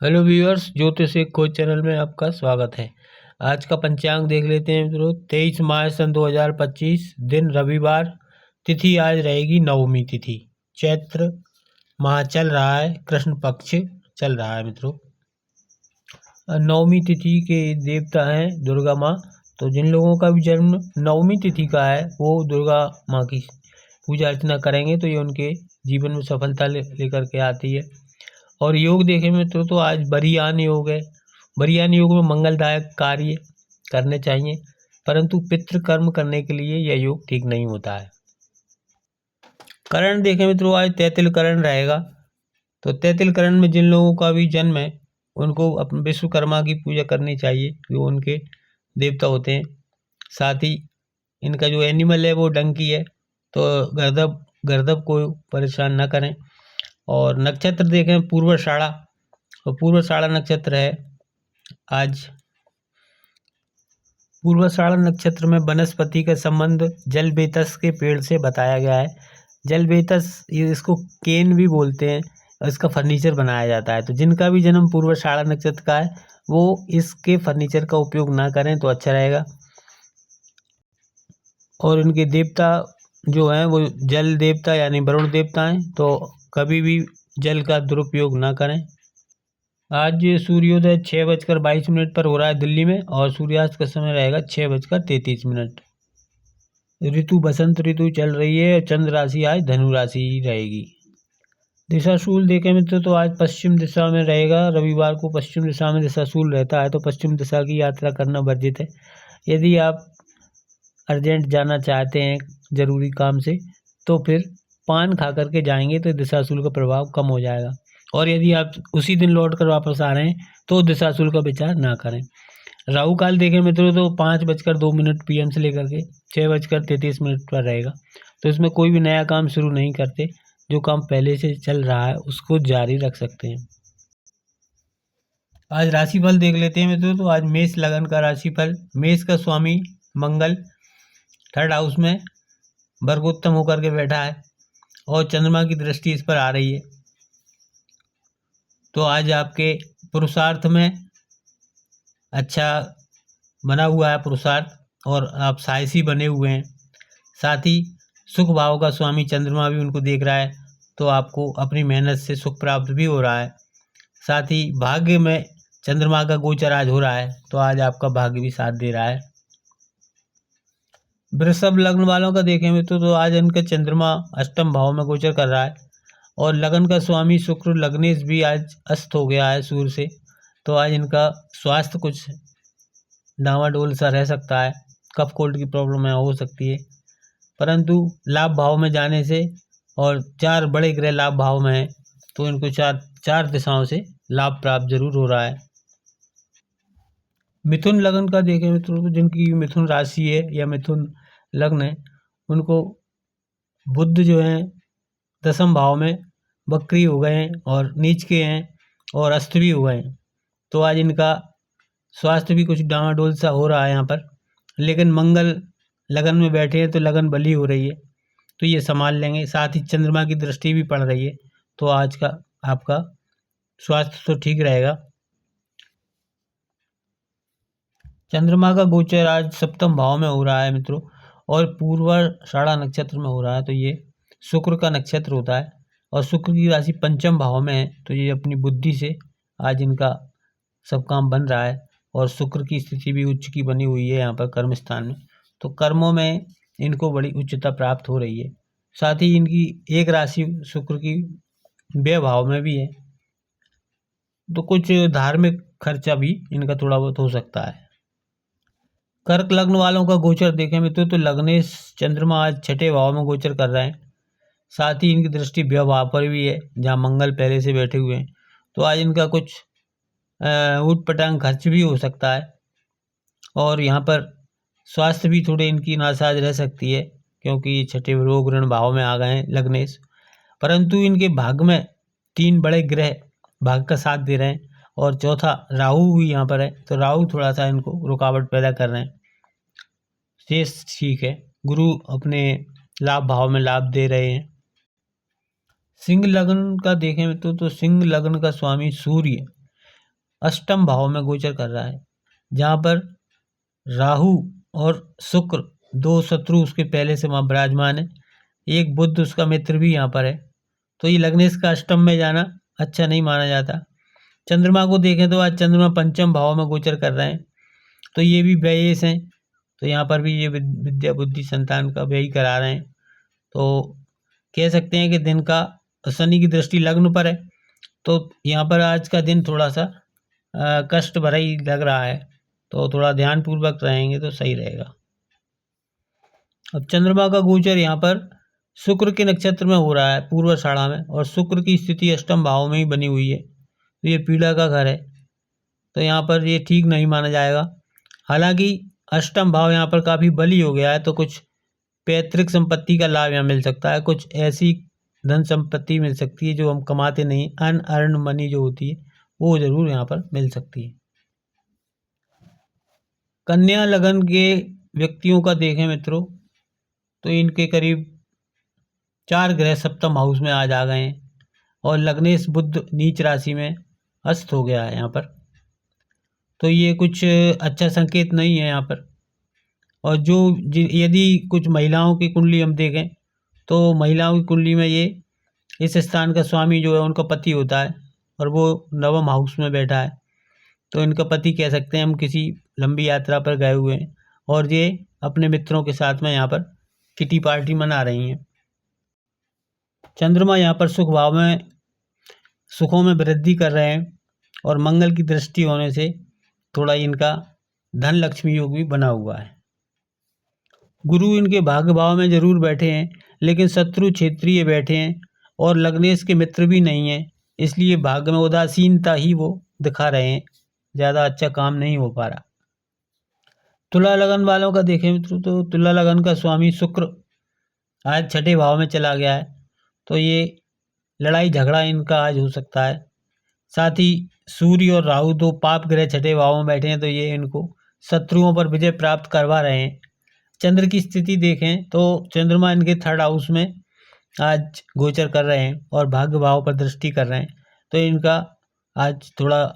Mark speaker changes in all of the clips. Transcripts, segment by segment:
Speaker 1: Hello viewers, ज्योतिष एक खोज चैनल में आपका स्वागत है। आज का पंचांग देख लेते हैं मित्रों। 23 मार्च सन 2025, दिन रविवार, तिथि आज रहेगी नवमी तिथि। चैत्र माह चल रहा है, कृष्ण पक्ष चल रहा है मित्रों। नवमी तिथि के देवता हैं दुर्गा माँ। तो जिन लोगों का भी जन्म नवमी तिथि का है वो दुर्गा माँ की पूजा अर्चना करेंगे तो ये उनके जीवन में सफलता लेकर के आती है। और योग देखें मित्रों तो आज बरियान योग है। बरियान योग में मंगलदायक कार्य करने चाहिए, परंतु पितृकर्म करने के लिए यह योग ठीक नहीं होता है। करण देखें मित्रों, आज तैतिल करण रहेगा। तो तैतिल करण में जिन लोगों का भी जन्म है उनको अपने विश्वकर्मा की पूजा करनी चाहिए, जो उनके देवता होते हैं। साथ ही इनका जो एनिमल है वो डंकी है, तो गर्दभ को परेशान न करें। और नक्षत्र देखें पूर्वाषाढ़ा, तो पूर्वाषाढ़ा नक्षत्र है आज। पूर्वाषाढ़ा नक्षत्र में वनस्पति का संबंध जल बेतस के पेड़ से बताया गया है। जल बेतस, ये इसको केन भी बोलते हैं और इसका फर्नीचर बनाया जाता है। तो जिनका भी जन्म पूर्वाषाढ़ा नक्षत्र का है वो इसके फर्नीचर का उपयोग ना करें तो अच्छा रहेगा। और इनके देवता जो हैं वो जल देवता यानी वरुण देवता हैं, तो कभी भी जल का दुरुपयोग ना करें। आज सूर्योदय 6:22 पर हो रहा है दिल्ली में, और सूर्यास्त का समय रहेगा 6:33। ऋतु बसंत ऋतु चल रही है और चंद्र राशि आज धनु राशि ही रहेगी। दिशाशूल देखें मित्र तो आज पश्चिम दिशा में रहेगा। रविवार को पश्चिम दिशा में दिशाशूल रहता है, तो पश्चिम दिशा की यात्रा करना वर्जित है। यदि आप अर्जेंट जाना चाहते हैं जरूरी काम से तो फिर पान खा करके जाएंगे तो दिशाशूल का प्रभाव कम हो जाएगा। और यदि आप उसी दिन लौट कर वापस आ रहे हैं तो दिशाशूल का विचार ना करें। राहु काल देखें मित्रों तो 5:02 PM से लेकर के 6:33 पर रहेगा। तो इसमें कोई भी नया काम शुरू नहीं करते, जो काम पहले से चल रहा है उसको जारी रख सकते हैं। आज राशिफल देख लेते हैं मित्रों। तो आज मेष लगन का राशिफल। मेष का स्वामी मंगल 3rd हाउस में वर्गोत्तम होकर के बैठा है और चंद्रमा की दृष्टि इस पर आ रही है। तो आज आपके पुरुषार्थ में अच्छा बना हुआ है पुरुषार्थ, और आप साहसी बने हुए हैं। साथ ही सुख भाव का स्वामी चंद्रमा भी उनको देख रहा है, तो आपको अपनी मेहनत से सुख प्राप्त भी हो रहा है। साथ ही भाग्य में चंद्रमा का गोचर आज हो रहा है, तो आज आपका भाग्य भी साथ दे रहा है। वृषभ लग्न वालों का देखें मित्रों तो आज इनका चंद्रमा अष्टम भाव में गोचर कर रहा है, और लगन का स्वामी शुक्र लग्नेश भी आज अस्त हो गया है सूर्य से। तो आज इनका स्वास्थ्य कुछ डामाडोल सा रह सकता है, कफ कोल्ड की प्रॉब्लम हो सकती है। परंतु लाभ भाव में जाने से, और 4 बड़े ग्रह लाभ भाव में हैं, तो इनको चार दिशाओं से लाभ प्राप्त जरूर हो रहा है। मिथुन लगन का देखें मित्रों तो जिनकी मिथुन राशि है या मिथुन लग्न है उनको बुध जो है 10th भाव में वक्री हो गए हैं और नीच के हैं और अस्त भी हो गए हैं। तो आज इनका स्वास्थ्य भी कुछ डामाडोल सा हो रहा है यहाँ पर। लेकिन मंगल लगन में बैठे हैं तो लगन बली हो रही है, तो ये संभाल लेंगे। साथ ही चंद्रमा की दृष्टि भी पड़ रही है, तो आज का आपका स्वास्थ्य तो ठीक रहेगा। चंद्रमा का गोचर आज 7th भाव में हो रहा है मित्रों, और पूर्वाषाढ़ा नक्षत्र में हो रहा है। तो ये शुक्र का नक्षत्र होता है, और शुक्र की राशि 5th भाव में है, तो ये अपनी बुद्धि से आज इनका सब काम बन रहा है। और शुक्र की स्थिति भी उच्च की बनी हुई है यहाँ पर कर्म स्थान में, तो कर्मों में इनको बड़ी उच्चता प्राप्त हो रही है। साथ ही इनकी एक राशि शुक्र की व्यय भाव में भी है, तो कुछ धार्मिक खर्चा भी इनका थोड़ा बहुत हो सकता है। कर्क लग्न वालों का गोचर देखें मित्रों तो लग्नेश चंद्रमा आज 6ठे भाव में गोचर कर रहे हैं। साथ ही इनकी दृष्टि व्यय भाव पर भी है, जहाँ मंगल पहले से बैठे हुए हैं। तो आज इनका कुछ ऊट पटांग खर्च भी हो सकता है, और यहाँ पर स्वास्थ्य भी थोड़े इनकी नासाज रह सकती है, क्योंकि 6ठे रोग ऋण भाव में आ गए हैं लग्नेश। परंतु इनके भाग्य में 3 बड़े ग्रह भाग्य का साथ दे रहे हैं, और चौथा राहु भी यहाँ पर है, तो राहु थोड़ा सा इनको रुकावट पैदा कर रहे हैं। शेष ठीक है, गुरु अपने लाभ भाव में लाभ दे रहे हैं। सिंह लग्न का देखें तो सिंह लग्न का स्वामी सूर्य अष्टम भाव में गोचर कर रहा है, जहाँ पर राहु और शुक्र दो शत्रु उसके पहले से वहाँ विराजमान है। एक बुध उसका मित्र भी यहाँ पर है, तो ये लग्नेश का अष्टम में जाना अच्छा नहीं माना जाता। चंद्रमा को देखें तो आज चंद्रमा पंचम भाव में गोचर कर रहे हैं, तो ये भी व्ययेश हैं, तो यहाँ पर भी ये विद्या बुद्धि संतान का व्यय करा रहे हैं। तो कह सकते हैं कि दिन का शनि की दृष्टि लग्न पर है, तो यहाँ पर आज का दिन थोड़ा सा कष्ट भरा ही लग रहा है, तो थोड़ा ध्यानपूर्वक रहेंगे तो सही रहेगा। अब चंद्रमा का गोचर यहाँ पर शुक्र के नक्षत्र में हो रहा है, पूर्वाषाढ़ा में, और शुक्र की स्थिति अष्टम भाव में ही बनी हुई है, तो ये पीड़ा का घर है, तो यहाँ पर ये ठीक नहीं माना जाएगा। हालांकि अष्टम भाव यहाँ पर काफ़ी बली हो गया है, तो कुछ पैतृक संपत्ति का लाभ यहाँ मिल सकता है, कुछ ऐसी धन संपत्ति मिल सकती है जो हम कमाते नहीं, अनअर्न मनी जो होती है वो जरूर यहाँ पर मिल सकती है। कन्या लगन के व्यक्तियों का देखें मित्रों, तो इनके करीब 4 ग्रह सप्तम हाउस में आज आ गए हैं, और लग्नेश बुध नीच राशि में अस्त हो गया है यहाँ पर, तो ये कुछ अच्छा संकेत नहीं है यहाँ पर। और जो यदि कुछ महिलाओं की कुंडली हम देखें, तो महिलाओं की कुंडली में ये इस स्थान का स्वामी जो है उनका पति होता है, और वो नवम हाउस में बैठा है, तो इनका पति कह सकते हैं हम किसी लंबी यात्रा पर गए हुए हैं, और ये अपने मित्रों के साथ में यहाँ पर किटी पार्टी मना रही हैं। चंद्रमा यहाँ पर सुख भाव में सुखों में वृद्धि कर रहे हैं, और मंगल की दृष्टि होने से थोड़ा इनका धन लक्ष्मी योग भी बना हुआ है। गुरु इनके भाग्य भाव में जरूर बैठे हैं, लेकिन शत्रु क्षेत्रीय बैठे हैं, और लग्नेश के मित्र भी नहीं हैं, इसलिए भाग्य में उदासीनता ही वो दिखा रहे हैं, ज़्यादा अच्छा काम नहीं हो पा रहा। तुला लगन वालों का देखें मित्रों, तो तुला लगन का स्वामी शुक्र आज छठे भाव में चला गया है, तो ये लड़ाई झगड़ा इनका आज हो सकता है। साथ ही सूर्य और राहु दो पाप ग्रह छठे भाव में बैठे हैं, तो ये इनको शत्रुओं पर विजय प्राप्त करवा रहे हैं। चंद्र की स्थिति देखें तो चंद्रमा इनके थर्ड हाउस में आज गोचर कर रहे हैं, और भाग्य भाव पर दृष्टि कर रहे हैं, तो इनका आज थोड़ा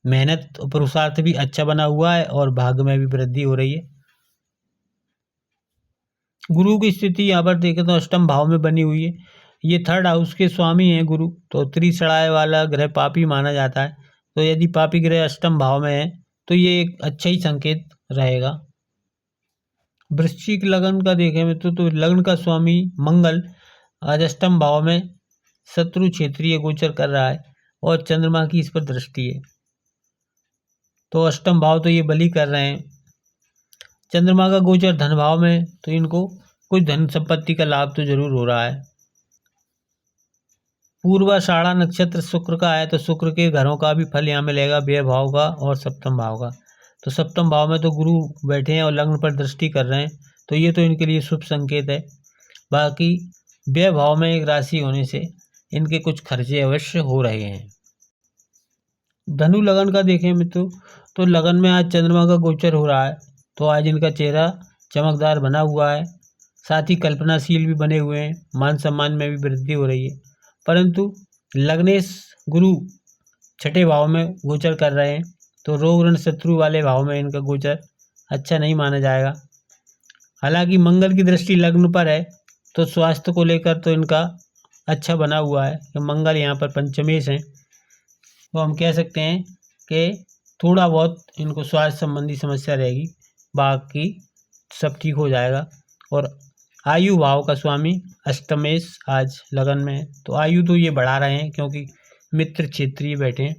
Speaker 1: मेहनत और पुरुषार्थ भी अच्छा बना हुआ है, और भाग्य में भी वृद्धि हो रही है। गुरु की स्थिति यहाँ पर देखें तो अष्टम भाव में बनी हुई है, ये थर्ड हाउस के स्वामी हैं गुरु, तो त्रिसड़ाए वाला ग्रह पापी माना जाता है, तो यदि पापी ग्रह अष्टम भाव में है तो ये एक अच्छा ही संकेत रहेगा। वृश्चिक लगन का देखें मित्रों, तो लग्न का स्वामी मंगल आज अष्टम भाव में शत्रु क्षेत्रीय गोचर कर रहा है, और चंद्रमा की इस पर दृष्टि है, तो अष्टम भाव तो ये बली कर रहे हैं। चंद्रमा का गोचर धन भाव में, तो इनको कुछ धन संपत्ति का लाभ तो जरूर हो रहा है। पूर्वाषाढ़ा नक्षत्र शुक्र का है, तो शुक्र के घरों का भी फल यहाँ मिलेगा, व्यय भाव का और सप्तम भाव का। तो सप्तम भाव में तो गुरु बैठे हैं और लग्न पर दृष्टि कर रहे हैं, तो ये तो इनके लिए शुभ संकेत है। बाकी व्यय भाव में एक राशि होने से इनके कुछ खर्चे अवश्य हो रहे हैं। धनु लगन का देखें मित्रों, तो लगन में आज चंद्रमा का गोचर हो रहा है, तो आज इनका चेहरा चमकदार बना हुआ है, साथ ही कल्पनाशील भी बने हुए हैं, मान सम्मान में भी वृद्धि हो रही है। परंतु लग्नेश गुरु छठे भाव में गोचर कर रहे हैं, तो रोग ऋण शत्रु वाले भाव में इनका गोचर अच्छा नहीं माना जाएगा। हालांकि मंगल की दृष्टि लग्न पर है, तो स्वास्थ्य को लेकर तो इनका अच्छा बना हुआ है कि मंगल यहाँ पर पंचमेश हैं, तो हम कह सकते हैं कि थोड़ा बहुत इनको स्वास्थ्य संबंधी समस्या रहेगी, बाकी सब ठीक हो जाएगा। और आयु भाव का स्वामी अष्टमेश आज लगन में है, तो आयु तो ये बढ़ा रहे हैं क्योंकि मित्र क्षेत्रीय बैठे हैं।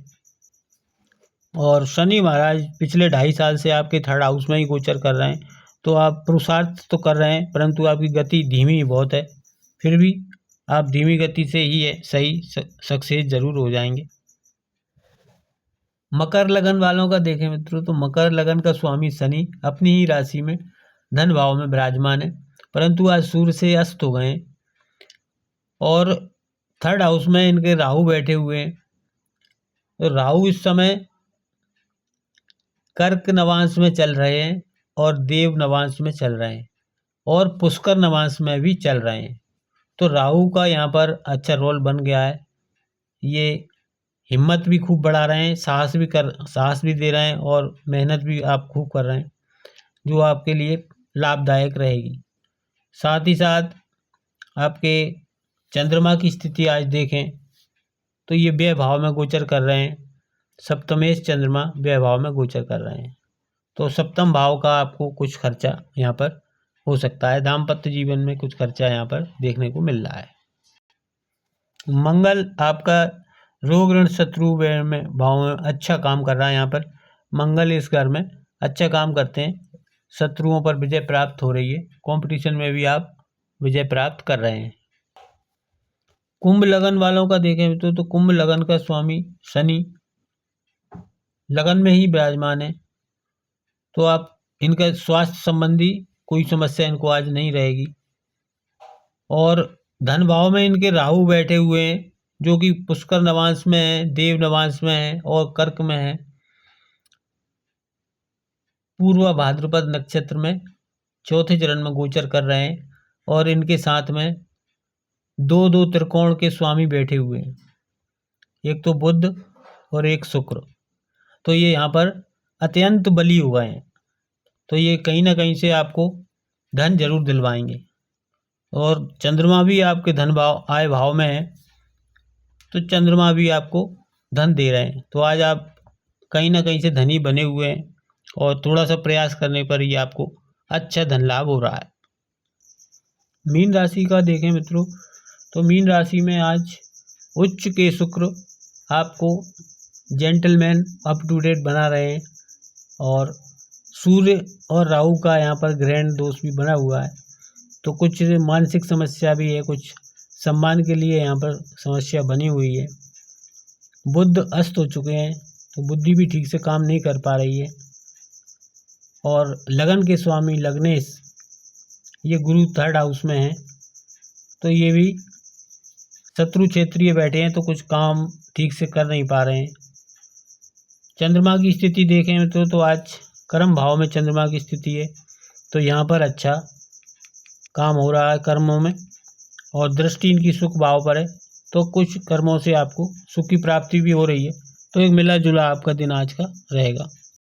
Speaker 1: और शनि महाराज पिछले 2.5 साल से आपके थर्ड हाउस में ही गोचर कर रहे हैं, तो आप पुरुषार्थ तो कर रहे हैं, परंतु आपकी गति धीमी बहुत है, फिर भी आप धीमी गति से ही है सही सक्सेस जरूर हो जाएंगे। मकर लगन वालों का देखें मित्रों, तो मकर लगन का स्वामी शनि अपनी ही राशि में धन भाव में विराजमान है, परंतु आज सूर्य से अस्त हो गए हैं, और थर्ड हाउस में इनके राहु बैठे हुए हैं। तो राहु इस समय कर्क नवांश में चल रहे हैं, और देव नवांश में चल रहे हैं, और पुष्कर नवांश में भी चल रहे हैं, तो राहु का यहाँ पर अच्छा रोल बन गया है। ये हिम्मत भी खूब बढ़ा रहे हैं, साहस भी दे रहे हैं और मेहनत भी आप खूब कर रहे हैं, जो आपके लिए लाभदायक रहेगी। साथ ही साथ आपके चंद्रमा की स्थिति आज देखें तो ये व्यय भाव में गोचर कर रहे हैं। सप्तमेश चंद्रमा व्यय भाव में गोचर कर रहे हैं, तो सप्तम भाव का आपको कुछ खर्चा यहाँ पर हो सकता है। दाम्पत्य जीवन में कुछ खर्चा यहाँ पर देखने को मिल रहा है। मंगल आपका रोग ऋण शत्रु व्यय में भाव में अच्छा काम कर रहा है। यहाँ पर मंगल इस घर में अच्छा काम करते हैं, शत्रुओं पर विजय प्राप्त हो रही है, कंपटीशन में भी आप विजय प्राप्त कर रहे हैं। कुंभ लगन वालों का देखें तो कुंभ लगन का स्वामी शनि लगन में ही विराजमान है, तो आप इनका स्वास्थ्य संबंधी कोई समस्या इनको आज नहीं रहेगी। और धन भाव में इनके राहु बैठे हुए हैं, जो कि पुष्कर नवांश में है, देव नवांश में है और कर्क में है। पूर्व भाद्रपद नक्षत्र में चौथे चरण में गोचर कर रहे हैं और इनके साथ में दो त्रिकोण के स्वामी बैठे हुए हैं, एक तो बुध और एक शुक्र। तो ये यहाँ पर अत्यंत बली हो गए हैं, तो ये कहीं ना कहीं से आपको धन जरूर दिलवाएंगे। और चंद्रमा भी आपके धन भाव आय भाव में है, तो चंद्रमा भी आपको धन दे रहे हैं। तो आज आप कहीं ना कहीं से धनी बने हुए हैं और थोड़ा सा प्रयास करने पर ही आपको अच्छा धन लाभ हो रहा है। मीन राशि का देखें मित्रों तो मीन राशि में आज उच्च के शुक्र आपको जेंटलमैन अप टू डेट बना रहे हैं और सूर्य और राहु का यहाँ पर ग्रहण दोष भी बना हुआ है, तो कुछ मानसिक समस्या भी है, कुछ सम्मान के लिए यहाँ पर समस्या बनी हुई है। बुध अस्त हो चुके हैं, तो बुद्धि भी ठीक से काम नहीं कर पा रही है। और लगन के स्वामी लग्नेश ये गुरु थर्ड हाउस में है, तो ये भी शत्रु क्षेत्रीय बैठे हैं, तो कुछ काम ठीक से कर नहीं पा रहे हैं। चंद्रमा की स्थिति देखें तो आज कर्म भाव में चंद्रमा की स्थिति है, तो यहाँ पर अच्छा काम हो रहा है कर्मों में, और दृष्टि इनकी सुख भाव पर है, तो कुछ कर्मों से आपको सुख की प्राप्ति भी हो रही है। तो एक मिला जुला आपका दिन आज का रहेगा।